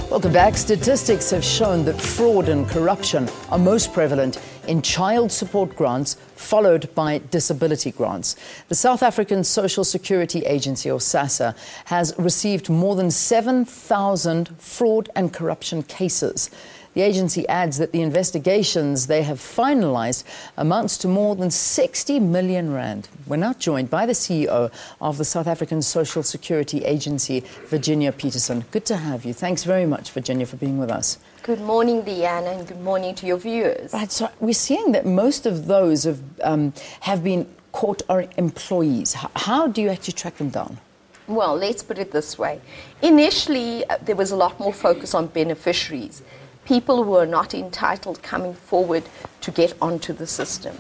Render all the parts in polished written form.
Welcome back. Statistics have shown that fraud and corruption are most prevalent in child support grants, followed by disability grants. The South African Social Security Agency, or SASSA, has received more than 7,000 fraud and corruption cases. The agency adds that the investigations they have finalised amounts to more than 60 million rand. We're now joined by the CEO of the South African Social Security Agency, Virginia Petersen. Good to have you. Thanks very much, Virginia, for being with us. Good morning, Leanne, and good morning to your viewers. Right, so we're seeing that most of those have been caught are employees. How do you actually track them down? Well, let's put it this way. Initially, there was a lot more focus on beneficiaries. People who are not entitled coming forward to get onto the system.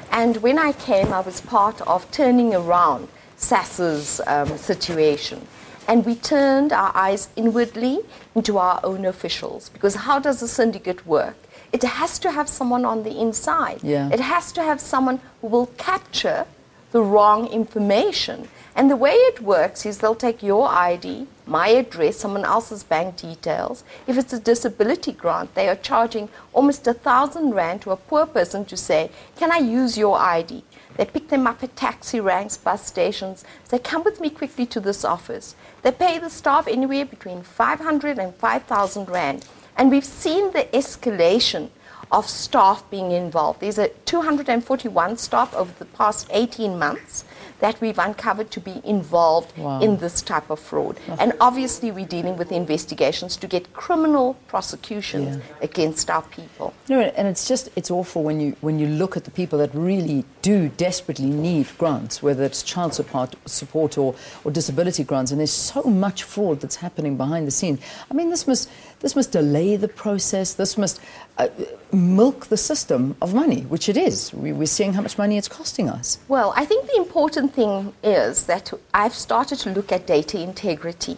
And when I came, I was part of turning around SASSA's situation. And we turned our eyes inwardly into our own officials. Because how does a syndicate work? It has to have someone on the inside. Yeah. It has to have someone who will capture the wrong information. And the way it works is they'll take your ID, my address, someone else's bank details. If it's a disability grant, they are charging almost 1,000 rand to a poor person to say, can I use your ID? They pick them up at taxi ranks, bus stations. They come with me quickly to this office. They pay the staff anywhere between 500 and 5,000 rand. And we've seen the escalation of staff being involved. There's 241 staff over the past 18 months that we've uncovered to be involved in this type of fraud. And obviously we're dealing with investigations to get criminal prosecutions against our people. No, and it's awful when you look at the people that really do desperately need grants, whether it's child support or disability grants, and there's so much fraud that's happening behind the scenes. I mean, this must delay the process. This must milk the system of money, which it is. We're seeing how much money it's costing us. Well, I think the important thing is that I've started to look at data integrity.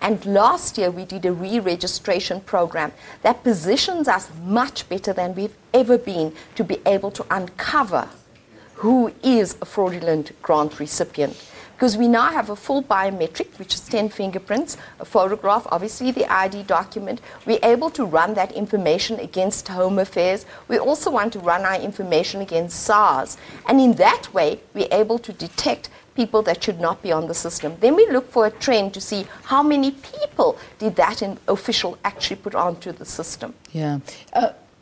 And last year we did a re-registration program that positions us much better than we've ever been to be able to uncover who is a fraudulent grant recipient. Because we now have a full biometric, which is 10 fingerprints, a photograph, obviously the ID document. We're able to run that information against Home Affairs. We also want to run our information against SARS. And in that way, we're able to detect people that should not be on the system. Then we look for a trend to see how many people did that official actually put onto the system. Yeah.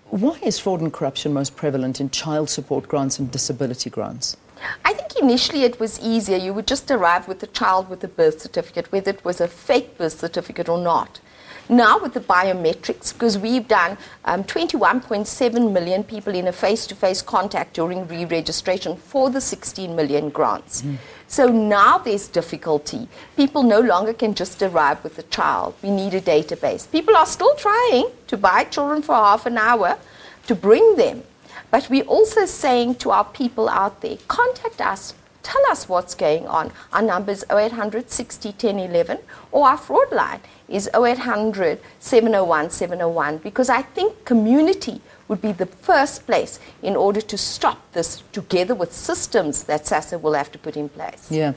Why is fraud and corruption most prevalent in child support grants and disability grants? I think initially it was easier. You would just arrive with the child with a birth certificate, whether it was a fake birth certificate or not. Now with the biometrics, because we've done 21.7 million people in a face-to-face contact during re-registration for the 16 million grants. So now there's difficulty. People no longer can just arrive with a child. We need a database. People are still trying to buy children for half an hour to bring them. But we're also saying to our people out there, contact us, tell us what's going on. Our number is 0800 60 10 11, or our fraud line is 0800 701 701, because I think community would be the first place in order to stop this, together with systems that SASSA will have to put in place. Yeah.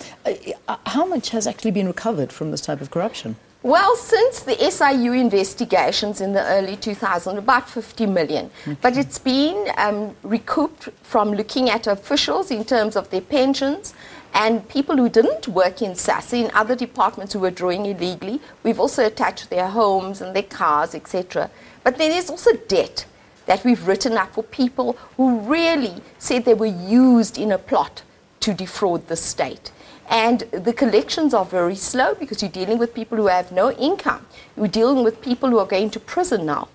How much has actually been recovered from this type of corruption? Well, since the SIU investigations in the early 2000s, about 50 million. Okay. But it's been recouped from looking at officials in terms of their pensions and people who didn't work in SASSA, in other departments who were drawing illegally. We've also attached their homes and their cars, etc. But then there's also debt that we've written up for people who really said they were used in a plot to defraud the state. And the collections are very slow because you're dealing with people who have no income. You're dealing with people who are going to prison now.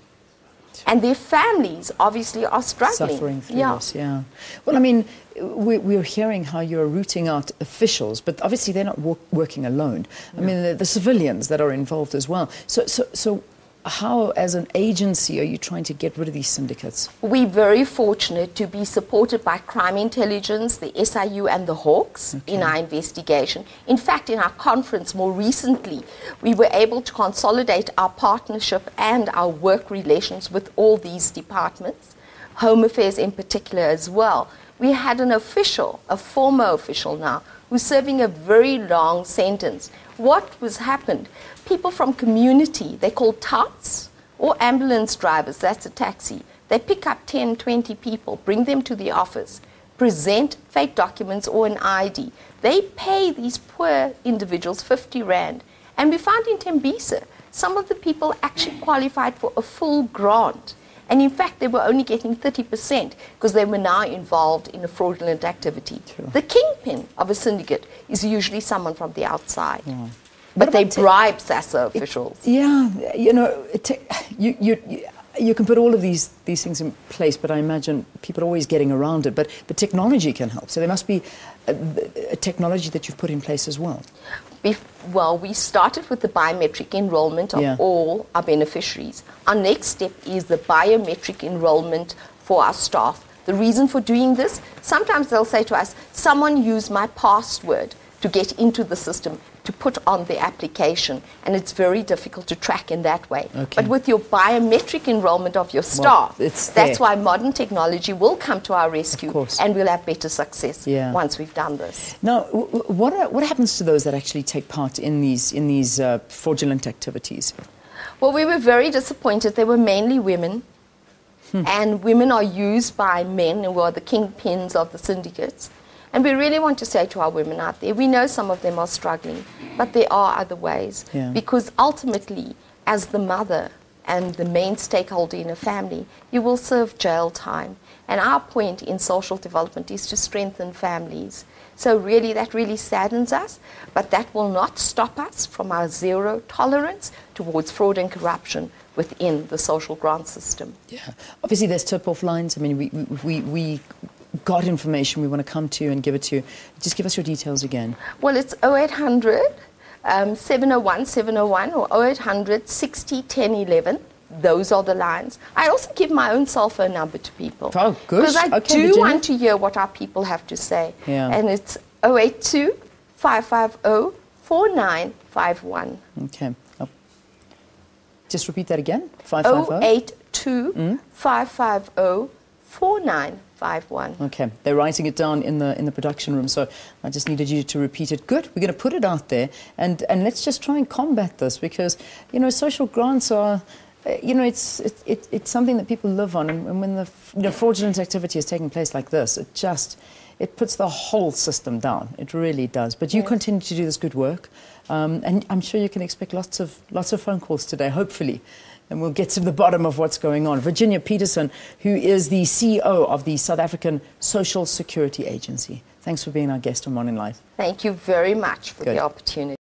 And their families obviously are struggling. Suffering through this, yeah. Well, I mean, we're hearing how you're rooting out officials, but obviously they're not working alone. I mean, the civilians that are involved as well. So how, as an agency, are you trying to get rid of these syndicates? We're very fortunate to be supported by crime intelligence, the SIU and the Hawks in our investigation. In fact, in our conference more recently, we were able to consolidate our partnership and our work relations with all these departments, Home Affairs in particular as well. We had an official, a former official now, who's serving a very long sentence. What was happened? People from community, they're called touts, or ambulance drivers, that's a taxi. They pick up 10, 20 people, bring them to the office, present fake documents or an ID. They pay these poor individuals 50 Rand. And we found in Tembisa, some of the people actually qualified for a full grant. And in fact, they were only getting 30% because they were now involved in a fraudulent activity. Sure. The kingpin of a syndicate is usually someone from the outside. Yeah. But they bribe SASSA officials. Yeah, you know, you can put all of these things in place, but I imagine people are always getting around it. But the technology can help. So there must be a technology that you've put in place as well. We started with the biometric enrollment of all our beneficiaries. Our next step is the biometric enrollment for our staff. The reason for doing this, sometimes they'll say to us, someone used my password to get into the system, to put on the application, and it's very difficult to track in that way. Okay. But with your biometric enrollment of your staff, that's why modern technology will come to our rescue, and we'll have better success once we've done this. Now, what happens to those that actually take part in these fraudulent activities? Well, we were very disappointed. They were mainly women, and women are used by men who are the kingpins of the syndicates. And we really want to say to our women out there, we know some of them are struggling, but there are other ways. Yeah. Because ultimately, as the mother and the main stakeholder in a family, you will serve jail time. And our point in social development is to strengthen families. So really, that really saddens us, but that will not stop us from our zero tolerance towards fraud and corruption within the social grant system. Yeah, obviously there's tip-off lines. I mean, we got information, we want to come to you and give it to you. Just give us your details again. Well, it's 0800 701 701 or 0800 60 10 11. Those are the lines. I also give my own cell phone number to people. Oh, good. Because I do want to hear what our people have to say. Yeah. And it's 082 550 4951. Okay. Just repeat that again. 550? 082 550 4951. Okay, they're writing it down in the production room, so I just needed you to repeat it. Good, we're going to put it out there, and let's just try and combat this, because, you know, social grants are, you know, it's something that people live on, and when the fraudulent activity is taking place like this, it puts the whole system down. It really does. But you continue to do this good work, and I'm sure you can expect lots of phone calls today, hopefully. And we'll get to the bottom of what's going on. Virginia Petersen, who is the CEO of the South African Social Security Agency. Thanks for being our guest on Morning Live. Thank you very much for the opportunity.